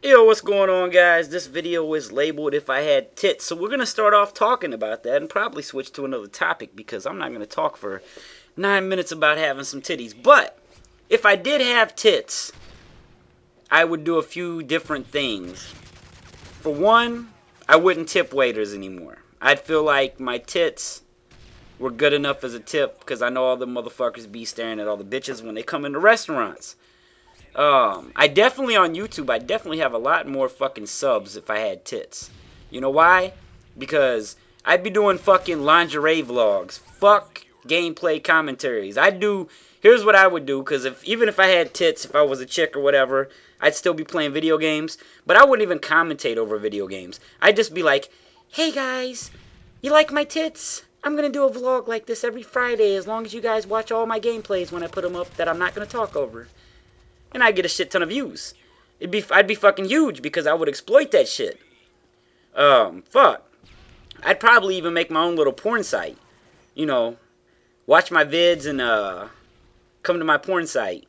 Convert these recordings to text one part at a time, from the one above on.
Yo, what's going on, guys? This video is labeled If I Had Tits, so we're going to start off talking about that and probably switch to another topic because I'm not going to talk for 9 minutes about having some titties. But if I did have tits, I would do a few different things. For one, I wouldn't tip waiters anymore. I'd feel like my tits were good enough as a tip because I know all the motherfuckers be staring at all the bitches when they come into restaurants. I definitely on YouTube, I definitely have a lot more fucking subs if I had tits. You know why? Because I'd be doing fucking lingerie vlogs. Fuck gameplay commentaries. Here's what I would do, because even if I had tits, if I was a chick or whatever, I'd still be playing video games. But I wouldn't even commentate over video games. I'd just be like, hey guys, you like my tits? I'm going to do a vlog like this every Friday as long as you guys watch all my gameplays when I put them up that I'm not going to talk over. And I'd get a shit ton of views. I'd be fucking huge because I would exploit that shit. Fuck. I'd probably even make my own little porn site. You know, watch my vids and come to my porn site.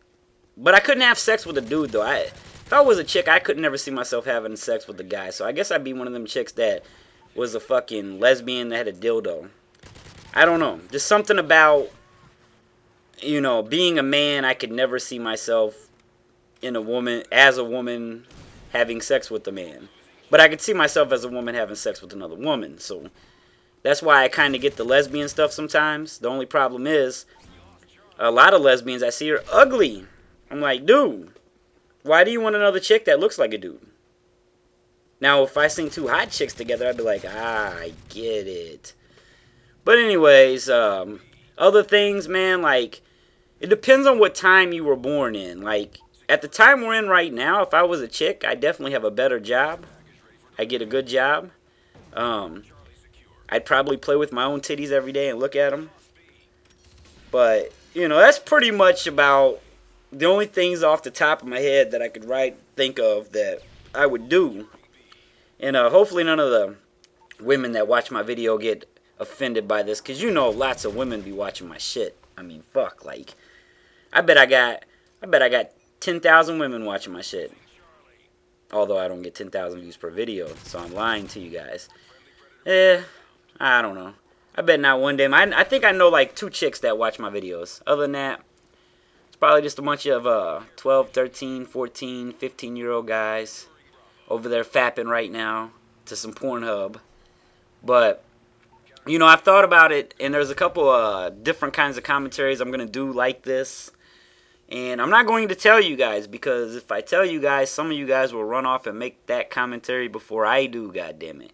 But I couldn't have sex with a dude though. If I was a chick, I could never see myself having sex with a guy. So I guess I'd be one of them chicks that was a fucking lesbian that had a dildo. I don't know. Just something about, you know, being a man, I could never see myself as a woman having sex with a man. But I could see myself as a woman having sex with another woman. So that's why I kind of get the lesbian stuff sometimes. The only problem is a lot of lesbians I see are ugly. I'm like, dude, why do you want another chick that looks like a dude? Now, if I sing two hot chicks together, I'd be like, I get it. But anyways, other things, man, like, it depends on what time you were born in. Like, at the time we're in right now, if I was a chick, I definitely have a better job. I get a good job. I'd probably play with my own titties every day and look at them. But, you know, that's pretty much about the only things off the top of my head that I could think of that I would do. And hopefully none of the women that watch my video get offended by this. Because you know lots of women be watching my shit. I mean, fuck, like, I bet I got 10,000 women watching my shit. Although I don't get 10,000 views per video, so I'm lying to you guys. I don't know. I bet not one day. I think I know like 2 chicks that watch my videos. Other than that, it's probably just a bunch of 12, 13, 14, 15-year-old guys over there fapping right now to some Pornhub. But, you know, I've thought about it, and there's a couple different kinds of commentaries I'm going to do like this. And I'm not going to tell you guys, because if I tell you guys, some of you guys will run off and make that commentary before I do, goddammit.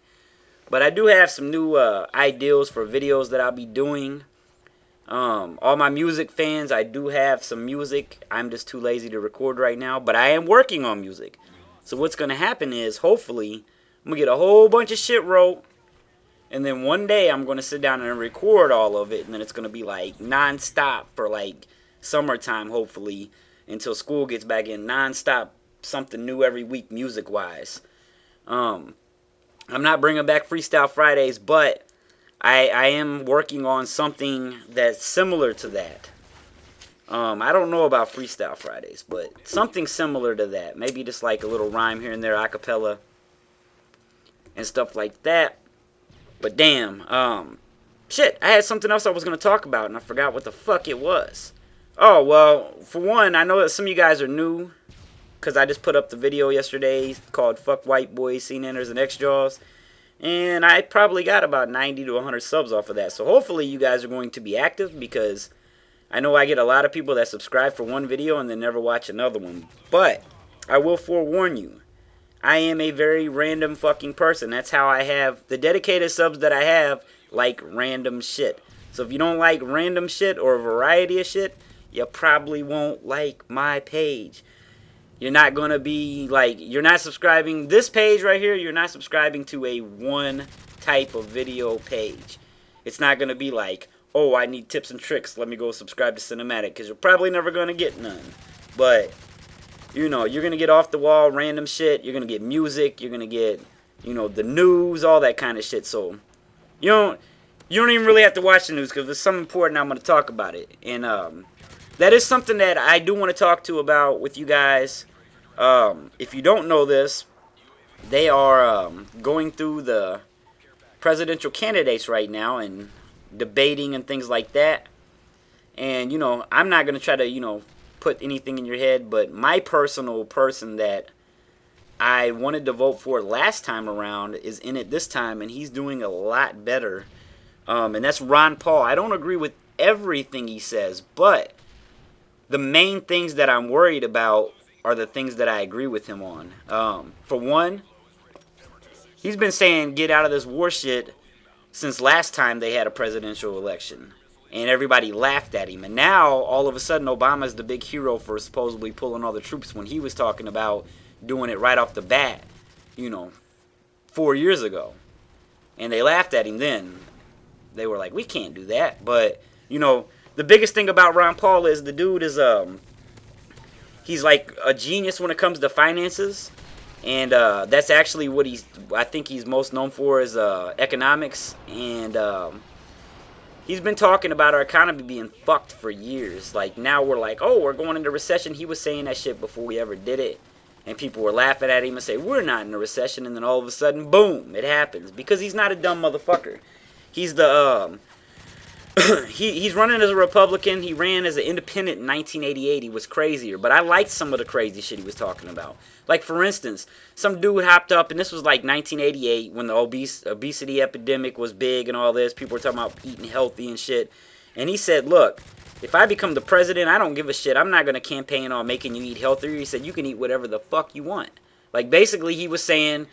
But I do have some new ideals for videos that I'll be doing. All my music fans, I do have some music. I'm just too lazy to record right now, but I am working on music. So what's going to happen is, hopefully, I'm going to get a whole bunch of shit wrote. And then one day I'm going to sit down and record all of it. And then it's going to be like non-stop for like summertime, hopefully, until school gets back in. Non-stop, something new every week, music-wise. I'm not bringing back Freestyle Fridays, but I am working on something that's similar to that. I don't know about Freestyle Fridays, but something similar to that. Maybe just like a little rhyme here and there, a cappella, and stuff like that. But damn, shit, I had something else I was going to talk about, and I forgot what the fuck it was. Oh, well, for one, I know that some of you guys are new, because I just put up the video yesterday called Fuck White Boys, Scene Enters, and X-Jaws, and I probably got about 90 to 100 subs off of that, so hopefully you guys are going to be active, because I know I get a lot of people that subscribe for one video and then never watch another one, but I will forewarn you, I am a very random fucking person. That's how I have the dedicated subs that I have, like random shit. So if you don't like random shit or a variety of shit, you probably won't like my page. You're not going to be like, you're not subscribing, this page right here, you're not subscribing to a one type of video page. It's not going to be like, oh, I need tips and tricks, let me go subscribe to Sinumatic, because you're probably never going to get none. But, you know, you're going to get off the wall random shit, you're going to get music, you're going to get, you know, the news, all that kind of shit. So, you don't even really have to watch the news, because if it's something important, I'm going to talk about it. And, that is something that I do want to talk about with you guys. If you don't know this, they are going through the presidential candidates right now and debating and things like that. And, I'm not going to try to, put anything in your head, but my personal person that I wanted to vote for last time around is in it this time, and he's doing a lot better. And that's Ron Paul. I don't agree with everything he says, but the main things that I'm worried about are the things that I agree with him on. For one, he's been saying get out of this war shit since last time they had a presidential election. And everybody laughed at him. And now, all of a sudden, Obama's the big hero for supposedly pulling all the troops when he was talking about doing it right off the bat, 4 years ago. And they laughed at him then. They were like, we can't do that. But, the biggest thing about Ron Paul is the dude is, he's like a genius when it comes to finances. And that's actually what I think he's most known for is economics. And he's been talking about our economy being fucked for years. Like, now we're like, oh, we're going into recession. He was saying that shit before we ever did it. And people were laughing at him and say, we're not in a recession. And then all of a sudden, boom, it happens. Because he's not a dumb motherfucker. He's the, he's running as a Republican. He ran as an independent in 1988. He was crazier. But I liked some of the crazy shit he was talking about. Like, for instance, some dude hopped up, and this was like 1988 when the obesity epidemic was big and all this. People were talking about eating healthy and shit. And he said, look, if I become the president, I don't give a shit. I'm not going to campaign on making you eat healthier. He said, you can eat whatever the fuck you want. Like, basically, he was saying,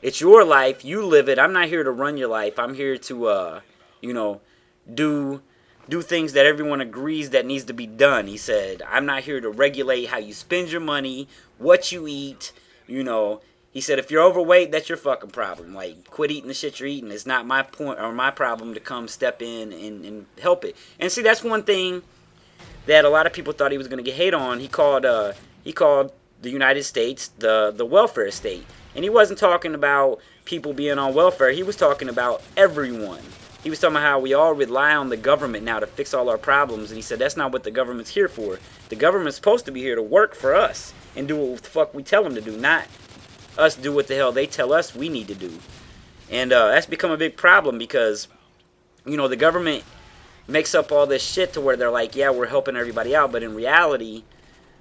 it's your life. You live it. I'm not here to run your life. I'm here to, do things that everyone agrees that needs to be done. He said, I'm not here to regulate how you spend your money, what you eat, He said, if you're overweight, that's your fucking problem. Like, quit eating the shit you're eating. It's not my point or my problem to come step in and help it. And see, that's one thing that a lot of people thought he was going to get hate on. He called the United States the welfare state. And he wasn't talking about people being on welfare. He was talking about everyone. He was talking about how we all rely on the government now to fix all our problems. And he said, that's not what the government's here for. The government's supposed to be here to work for us and do what the fuck we tell them to do, not us do what the hell they tell us we need to do. And that's become a big problem because, the government makes up all this shit to where they're like, yeah, we're helping everybody out. But in reality,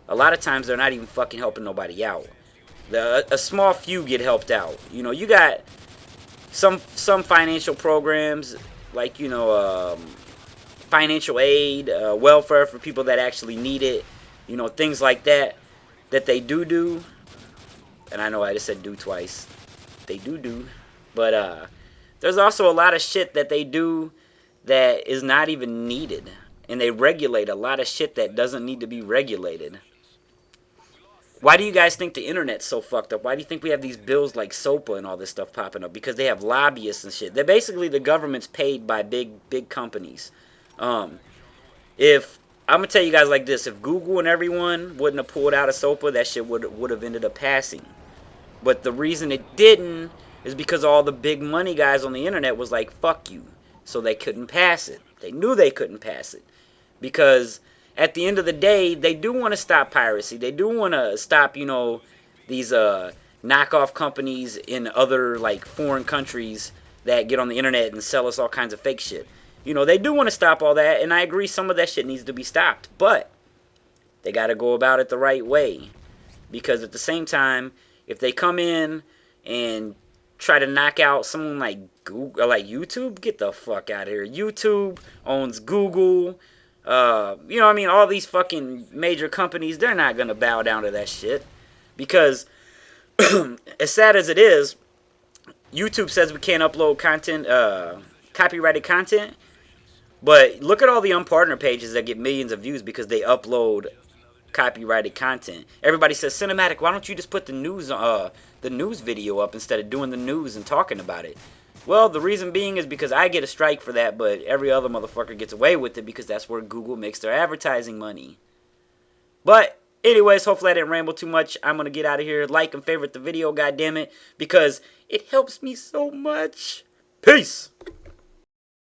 a lot of times they're not even fucking helping nobody out. A small few get helped out. You got some financial programs like, financial aid, welfare for people that actually need it, things like that they do. And I know I just said do twice. They do. But there's also a lot of shit that they do that is not even needed. And they regulate a lot of shit that doesn't need to be regulated. Why do you guys think the internet's so fucked up? Why do you think we have these bills like SOPA and all this stuff popping up? Because they have lobbyists and shit. They're basically the government's paid by big companies. If I'm gonna tell you guys like this, if Google and everyone wouldn't have pulled out of SOPA, that shit would have ended up passing. But the reason it didn't is because all the big money guys on the internet was like, fuck you. So they couldn't pass it. They knew they couldn't pass it. Because at the end of the day, they do want to stop piracy. They do want to stop, these knockoff companies in other, like, foreign countries that get on the internet and sell us all kinds of fake shit. They do want to stop all that, and I agree some of that shit needs to be stopped. But they got to go about it the right way. Because at the same time, if they come in and try to knock out someone like Google, like YouTube, get the fuck out of here. YouTube owns Google. All these fucking major companies, they're not going to bow down to that shit. Because, as sad as it is, YouTube says we can't upload content, copyrighted content. But look at all the unpartner pages that get millions of views because they upload copyrighted content. Everybody says, Sinumatic, why don't you just put the news video up instead of doing the news and talking about it? Well, the reason being is because I get a strike for that, but every other motherfucker gets away with it because that's where Google makes their advertising money. But, anyways, hopefully I didn't ramble too much. I'm going to get out of here. Like and favorite the video, goddammit, because it helps me so much. Peace!